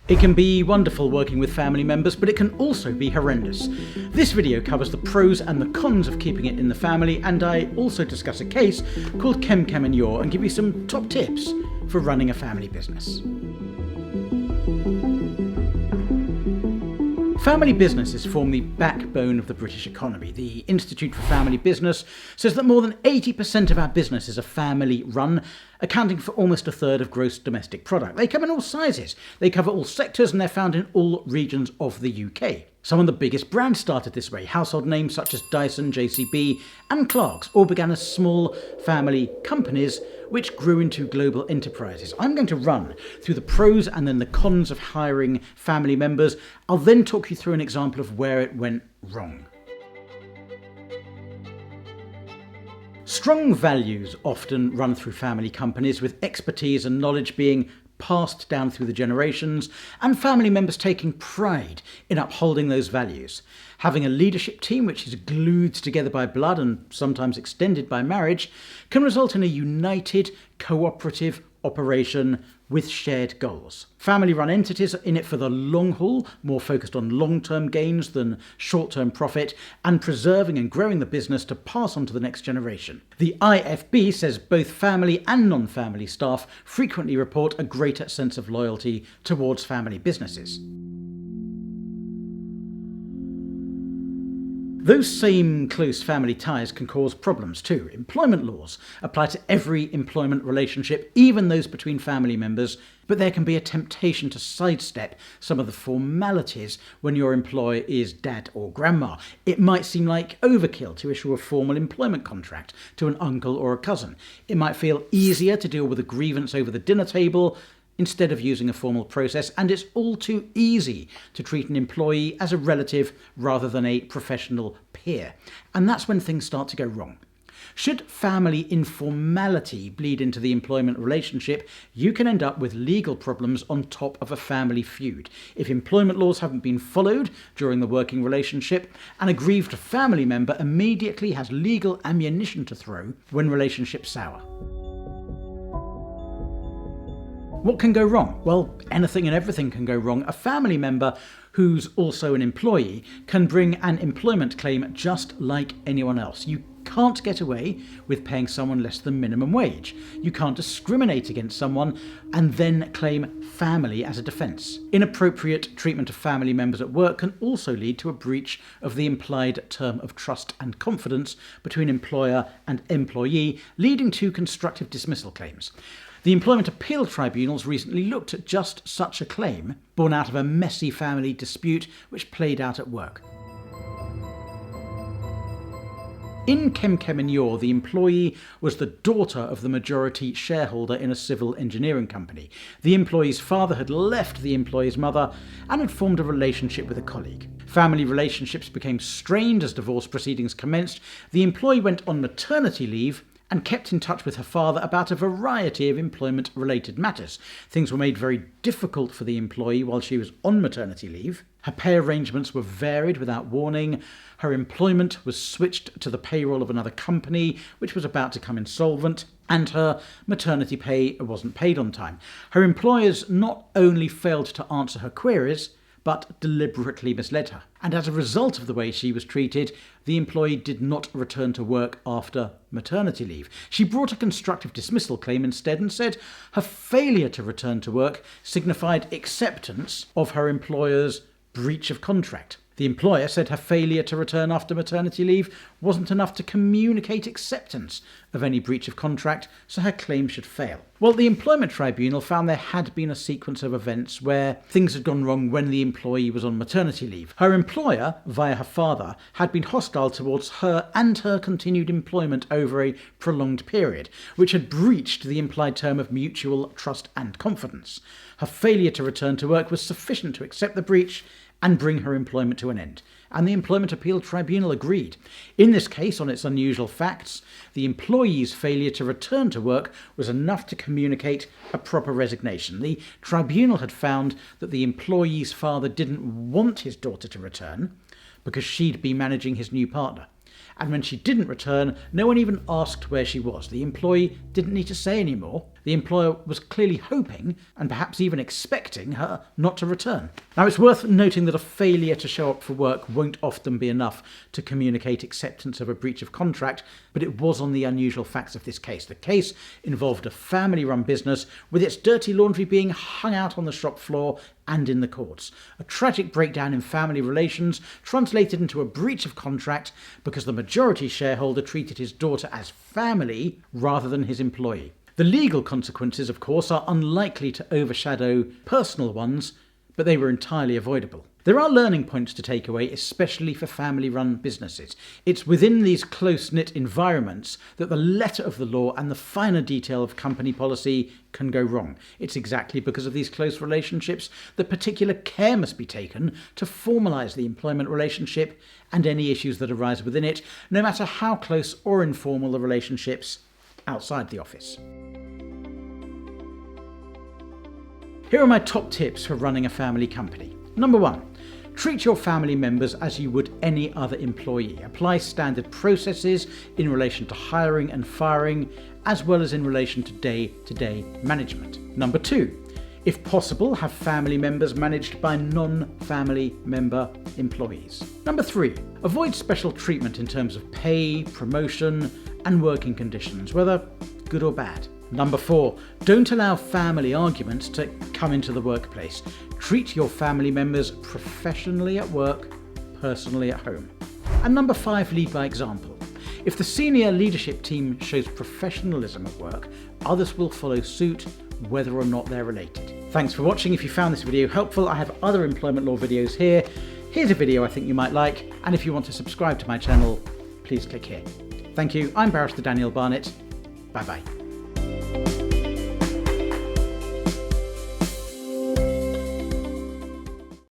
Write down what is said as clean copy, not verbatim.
It can be wonderful working with family members, but it can also be horrendous. This video covers the pros and the cons of keeping it in the family, and I also discuss a case called Chemchem and give you some top tips for running a family business. Family businesses form the backbone of the British economy. The Institute for Family Business says that more than 80% of our businesses are family run, accounting for almost a third of gross domestic product. They come in all sizes, they cover all sectors, and they're found in all regions of the UK. Some of the biggest brands started this way. Household names such as Dyson, JCB and Clarks all began as small family companies which grew into global enterprises. I'm going to run through the pros and then the cons of hiring family members. I'll then talk you through an example of where it went wrong. Strong values often run through family companies, with expertise and knowledge being passed down through the generations, and family members taking pride in upholding those values. Having a leadership team which is glued together by blood and sometimes extended by marriage can result in a united, cooperative operation with shared goals. Family-run entities are in it for the long haul, more focused on long-term gains than short-term profit, and preserving and growing the business to pass on to the next generation. The IFB says both family and non-family staff frequently report a greater sense of loyalty towards family businesses. Those same close family ties can cause problems too. Employment laws apply to every employment relationship, even those between family members, but there can be a temptation to sidestep some of the formalities when your employer is dad or grandma. It might seem like overkill to issue a formal employment contract to an uncle or a cousin. It might feel easier to deal with a grievance over the dinner table instead of using a formal process, and it's all too easy to treat an employee as a relative rather than a professional peer. And that's when things start to go wrong. Should family informality bleed into the employment relationship, you can end up with legal problems on top of a family feud. If employment laws haven't been followed during the working relationship, an aggrieved family member immediately has legal ammunition to throw when relationships sour. What can go wrong? Well, anything and everything can go wrong. A family member who's also an employee can bring an employment claim just like anyone else. You can't get away with paying someone less than minimum wage. You can't discriminate against someone and then claim family as a defence. Inappropriate treatment of family members at work can also lead to a breach of the implied term of trust and confidence between employer and employee, leading to constructive dismissal claims. The Employment Appeal Tribunals recently looked at just such a claim, born out of a messy family dispute which played out at work. In Chemchem, the employee was the daughter of the majority shareholder in a civil engineering company. The employee's father had left the employee's mother and had formed a relationship with a colleague. Family relationships became strained as divorce proceedings commenced. The employee went on maternity leave and kept in touch with her father about a variety of employment-related matters. Things were made very difficult for the employee while she was on maternity leave. Her pay arrangements were varied without warning. Her employment was switched to the payroll of another company, which was about to come insolvent, and her maternity pay wasn't paid on time. Her employers not only failed to answer her queries, but deliberately misled her. And as a result of the way she was treated, the employee did not return to work after maternity leave. She brought a constructive dismissal claim instead and said her failure to return to work signified acceptance of her employer's breach of contract. The employer said her failure to return after maternity leave wasn't enough to communicate acceptance of any breach of contract, so her claim should fail. Well, the Employment Tribunal found there had been a sequence of events where things had gone wrong when the employee was on maternity leave. Her employer, via her father, had been hostile towards her and her continued employment over a prolonged period, which had breached the implied term of mutual trust and confidence. Her failure to return to work was sufficient to accept the breach and bring her employment to an end. And the Employment Appeal Tribunal agreed. In this case, on its unusual facts, the employee's failure to return to work was enough to communicate a proper resignation. The tribunal had found that the employee's father didn't want his daughter to return because she'd be managing his new partner. And when she didn't return, no one even asked where she was. The employee didn't need to say any more. The employer was clearly hoping, and perhaps even expecting, her not to return. Now, it's worth noting that a failure to show up for work won't often be enough to communicate acceptance of a breach of contract, but it was on the unusual facts of this case. The case involved a family-run business with its dirty laundry being hung out on the shop floor and in the courts. A tragic breakdown in family relations translated into a breach of contract because the majority shareholder treated his daughter as family rather than his employee. The legal consequences, of course, are unlikely to overshadow personal ones, but they were entirely avoidable. There are learning points to take away, especially for family-run businesses. It's within these close-knit environments that the letter of the law and the finer detail of company policy can go wrong. It's exactly because of these close relationships that particular care must be taken to formalise the employment relationship and any issues that arise within it, no matter how close or informal the relationships outside the office. Here are my top tips for running a family company. Number 1. Treat your family members as you would any other employee. Apply standard processes in relation to hiring and firing, as well as in relation to day-to-day management. Number 2. If possible, have family members managed by non-family member employees. Number 3. Avoid special treatment in terms of pay, promotion, and working conditions, whether good or bad. Number 4. Don't allow family arguments to come into the workplace. Treat your family members professionally at work, personally at home. And number 5. Lead by example. If the senior leadership team shows professionalism at work, others will follow suit, whether or not they're related. Thanks for watching. If you found this video helpful, I have other employment law videos here. Here's a video I think you might like, and if you want to subscribe to my channel, please click here. Thank you. I'm Barrister Daniel Barnett. Bye-bye.